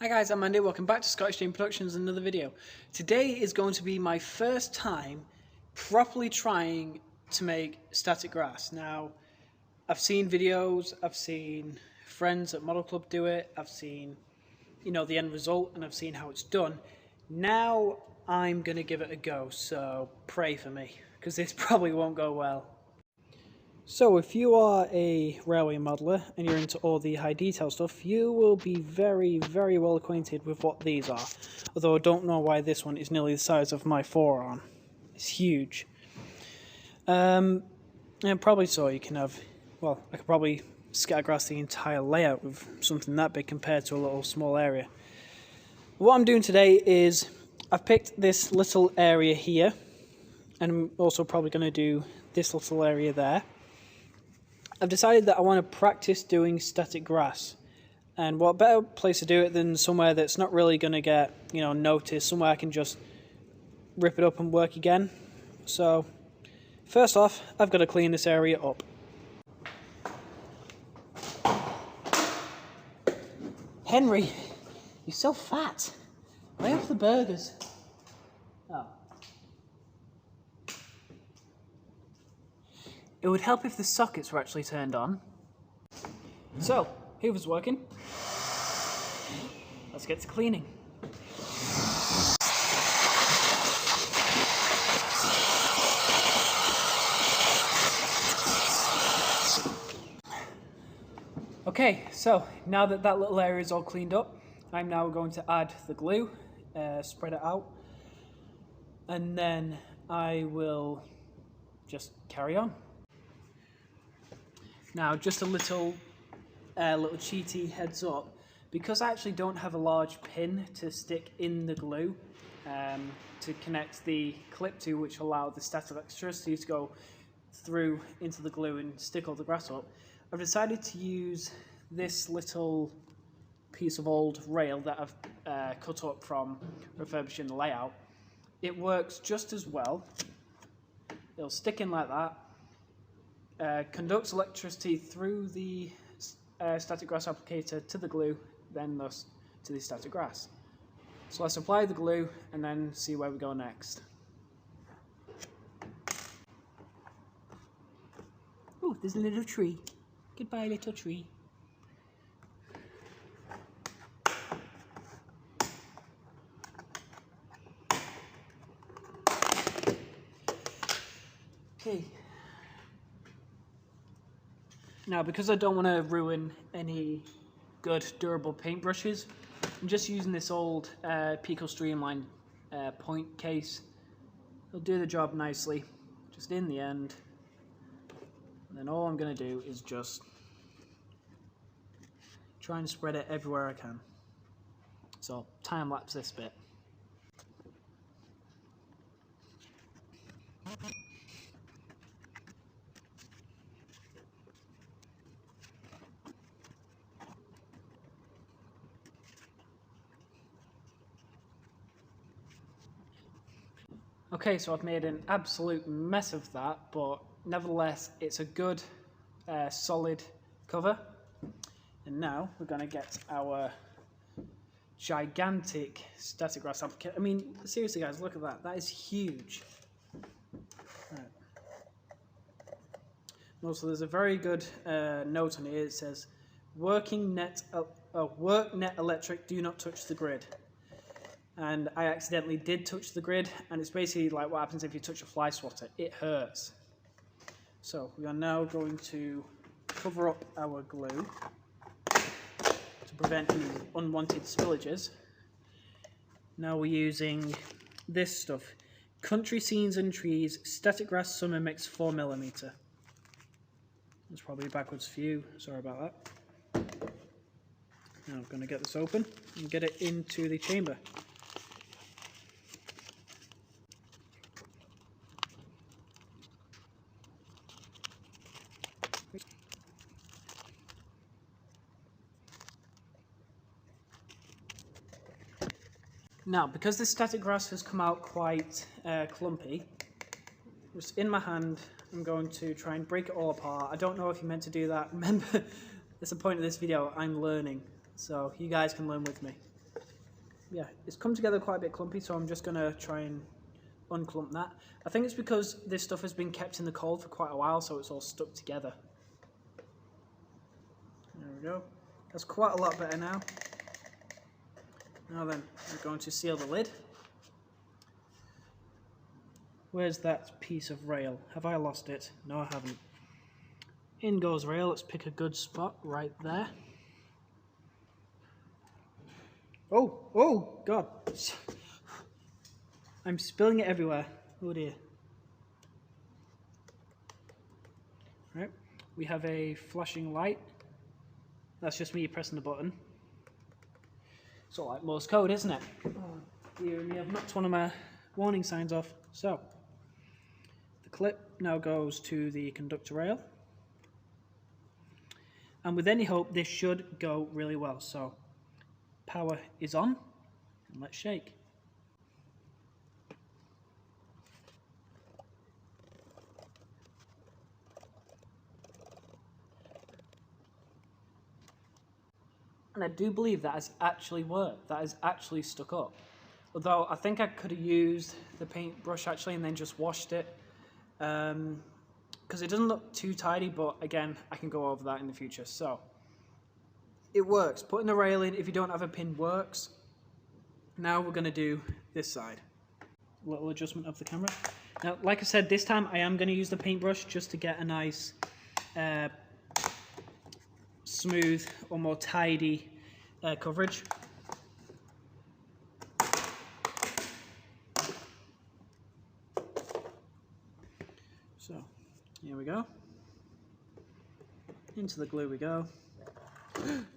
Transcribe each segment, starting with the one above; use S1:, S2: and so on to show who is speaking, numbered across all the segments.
S1: Hi guys, I'm Andy, welcome back to Scottish Dream Productions, another video. Today is going to be my first time properly trying to make static grass. Now, I've seen videos, I've seen friends at Model Club do it, I've seen, the end result, and I've seen how it's done. Now, I'm going to give it a go, so pray for me, because this probably won't go well. So if you are a railway modeller and you're into all the high detail stuff, you will be very, very well acquainted with what these are. Although I don't know why this one is nearly the size of my forearm. It's huge. And probably so you can have, well, I could probably scatter grass the entire layout with something that big compared to a little small area. What I'm doing today is I've picked this little area here, and I'm also probably going to do this little area there. I've decided that I want to practice doing static grass, and what better place to do it than somewhere that's not really going to get, noticed, somewhere I can just rip it up and work again. So, first off, I've got to clean this area up. Henry, you're so fat. Lay off the burgers. Oh. It would help if the sockets were actually turned on. So, Hoover's working. Let's get to cleaning. Okay, so now that that little area is all cleaned up, I'm now going to add the glue, spread it out, and then I will just carry on. Now, just a little cheaty heads up, because I actually don't have a large pin to stick in the glue to connect the clip to, which allow the static electricity to go through into the glue and stick all the grass up, I've decided to use this little piece of old rail that I've cut up from refurbishing the layout. It works just as well. It'll stick in like that. Conducts electricity through the static grass applicator to the glue, then thus to the static grass. So let's apply the glue and then see where we go next. Oh, there's a little tree. Goodbye, little tree. Okay. Now, because I don't want to ruin any good durable paintbrushes, I'm just using this old Pico Streamline point case. It'll do the job nicely, just in the end. And then all I'm going to do is just try and spread it everywhere I can. So I'll time lapse this bit. Okay, so I've made an absolute mess of that, but nevertheless, it's a good, solid cover. And now we're going to get our gigantic static grass applicator. I mean, seriously, guys, look at that. That is huge. Right. Also, there's a very good note on here. It says, work net electric, do not touch the grid. And I accidentally did touch the grid, and it's basically like what happens if you touch a fly swatter. It hurts. So we are now going to cover up our glue to prevent any unwanted spillages. Now we're using this stuff. Country Scenes and Trees Static Grass Summer Mix 4mm. That's probably a backwards view, sorry about that. Now I'm going to get this open and get it into the chamber. Now, because this static grass has come out quite clumpy, just in my hand, I'm going to try and break it all apart. I don't know if you're meant to do that. Remember, that's the point of this video, I'm learning, so you guys can learn with me. yeah, it's come together quite a bit clumpy, so I'm just going to try and unclump that. I think it's because this stuff has been kept in the cold for quite a while, so it's all stuck together. There we go. That's quite a lot better now. Now then, we're going to seal the lid. Where's that piece of rail? Have I lost it? No, I haven't. In goes rail. Let's pick a good spot right there. Oh, God. I'm spilling it everywhere. Oh dear. Right, we have a flashing light. That's just me pressing the button. It's all like Morse code, isn't it? Oh dear me, I've knocked one of my warning signs off. So, the clip now goes to the conductor rail. And with any hope, this should go really well. So, power is on, and let's shake. And I do believe that has actually worked. That has actually stuck up. Although I think I could have used the paintbrush actually and then just washed it. Because it doesn't look too tidy, but again, I can go over that in the future. So, it works. Putting the rail in if you don't have a pin works. Now we're going to do this side. A little adjustment of the camera. Now, like I said, this time I am going to use the paintbrush just to get a nice smooth or more tidy coverage. So here we go. Into the glue we go.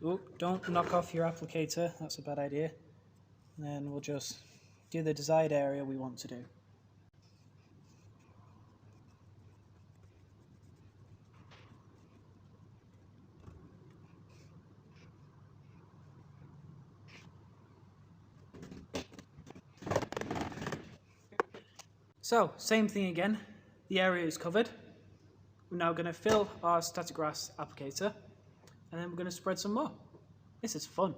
S1: Oh, don't knock off your applicator, that's a bad idea. And then we'll just do the desired area we want to do. So, same thing again, the area is covered. We're now going to fill our static grass applicator, and then we're going to spread some more. This is fun.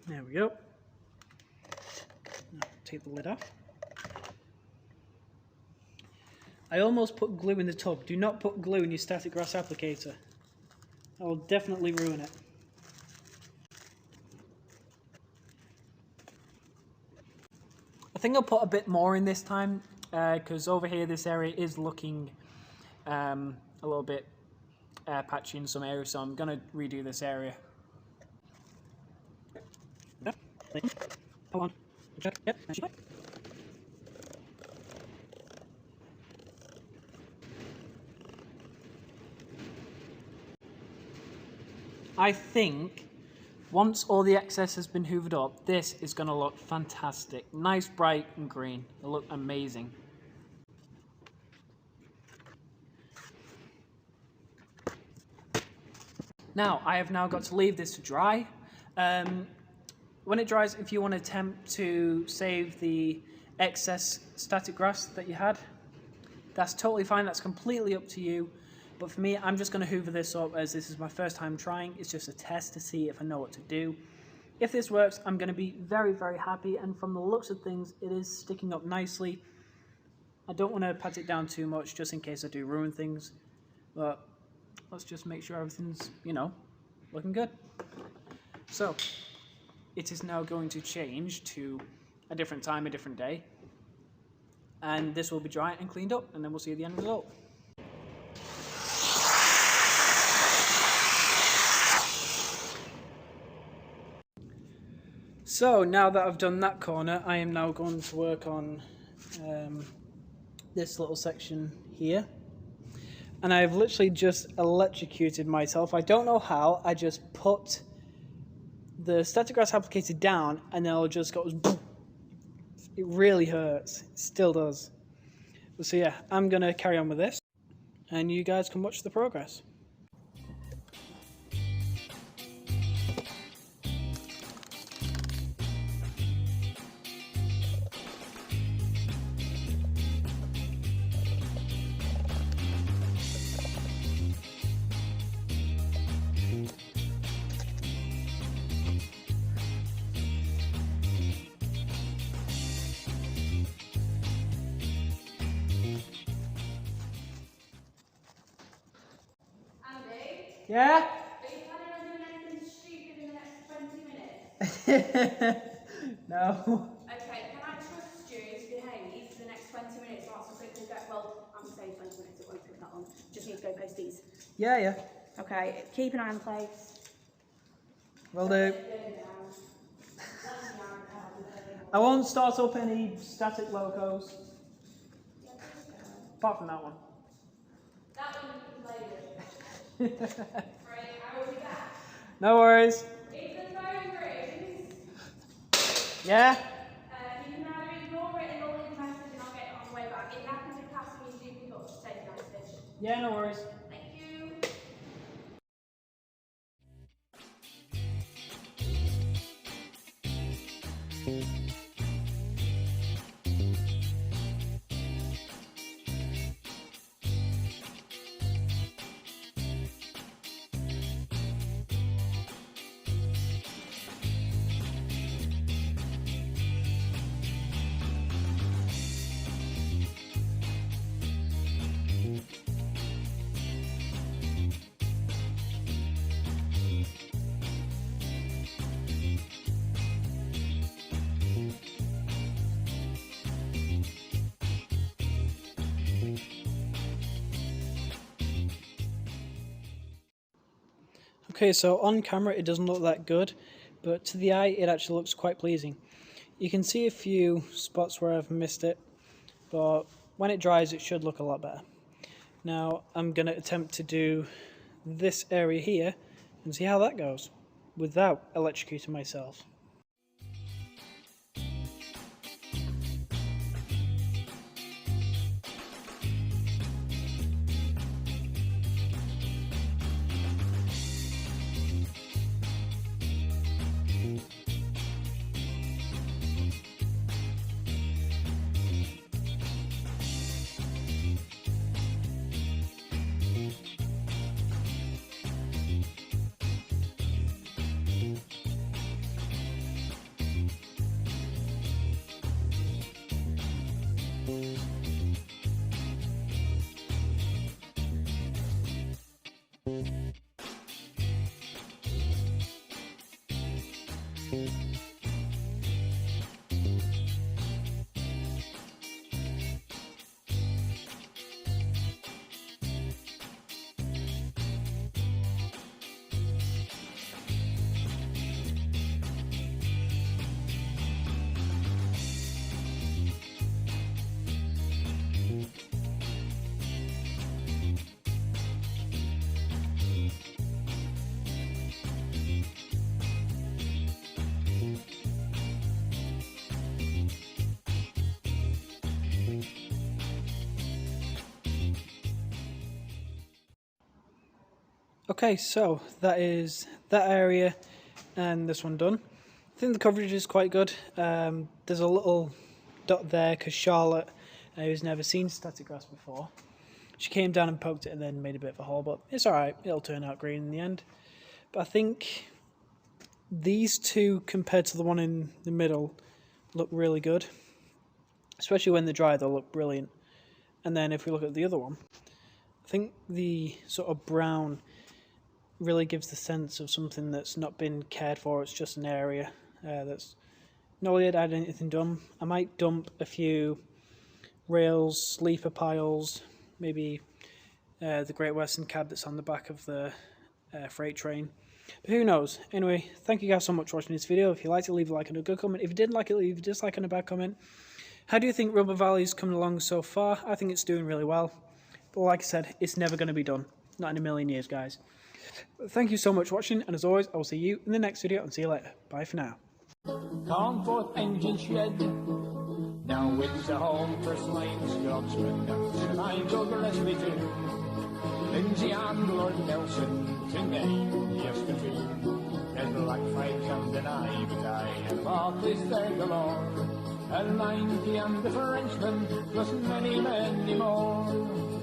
S1: There we go. Now, take the lid off. I almost put glue in the tub. Do not put glue in your static grass applicator. That will definitely ruin it. I think I'll put a bit more in this time because over here this area is looking a little bit patchy in some areas, so I'm going to redo this area. Hold on. Check. Yep. I think once all the excess has been hoovered up, this is going to look fantastic. Nice, bright and green. It'll look amazing. Now, I have now got to leave this to dry. When it dries, if you want to attempt to save the excess static grass that you had, that's totally fine. That's completely up to you. But for me, I'm just going to hoover this up as this is my first time trying. It's just a test to see if I know what to do. If this works, I'm going to be very, very happy. And from the looks of things, it is sticking up nicely. I don't want to pat it down too much just in case I do ruin things. But let's just make sure everything's, you know, looking good. So, it is now going to change to a different time, a different day. And this will be dry and cleaned up, and then we'll see the end result. So now that I've done that corner, I am now going to work on this little section here. And I've literally just electrocuted myself. I don't know how, I just put the static grass applicator down and then it just goes boom. It really hurts, it still does. So yeah, I'm going to carry on with this and you guys can watch the progress. Yeah?
S2: Are you planning on doing anything stupid in the next 20 minutes?
S1: No.
S2: Okay, can I trust you to behave for the next 20 minutes whilst I quickly go? Well, I'm saying 20 minutes, it won't take that long. Just need to go post these.
S1: Yeah.
S2: Okay, keep an eye on the place.
S1: Will do. I won't start up any static locos. Apart from that one.
S2: That one you can play with. Right, I will be back.
S1: No worries.
S2: If the phone rings,
S1: Yeah?
S2: you can either ignore it and you'll leave a message and I'll get it on the way back. If you happen to pass me, you do pick up, just take a message.
S1: Yeah, no worries.
S2: Thank you.
S1: Okay, so on camera it doesn't look that good, but to the eye it actually looks quite pleasing. You can see a few spots where I've missed it, but when it dries it should look a lot better. Now I'm going to attempt to do this area here and see how that goes without electrocuting myself. Okay, so that is that area and this one done. I think the coverage is quite good. There's a little dot there because Charlotte, who's never seen static grass before, she came down and poked it and then made a bit of a hole, but it's alright, it'll turn out green in the end. But I think these two compared to the one in the middle look really good. Especially when they're dry, they'll look brilliant. And then if we look at the other one, I think the sort of brown really gives the sense of something that's not been cared for. It's just an area that's not really had anything done. I might dump a few rails, sleeper piles, maybe the Great Western cab that's on the back of the freight train. But who knows? Anyway, thank you guys so much for watching this video. If you liked it, leave a like and a good comment. If you didn't like it, leave a dislike and a bad comment. How do you think Rubber Valley's coming along so far? I think it's doing really well. But like I said, it's never going to be done. Not in a million years, guys. Thank you so much for watching, and as always, I will see you in the next video, and see you later. Bye for now.
S3: Come forth, engine shed. Now it's a home for slain Scotsmen, and lines over Leslie too. Lindsay and Lord Nelson to name yesterday. Red black fight can deny, but I have fought this there galore. And 90 and the Frenchman, plus many, many more.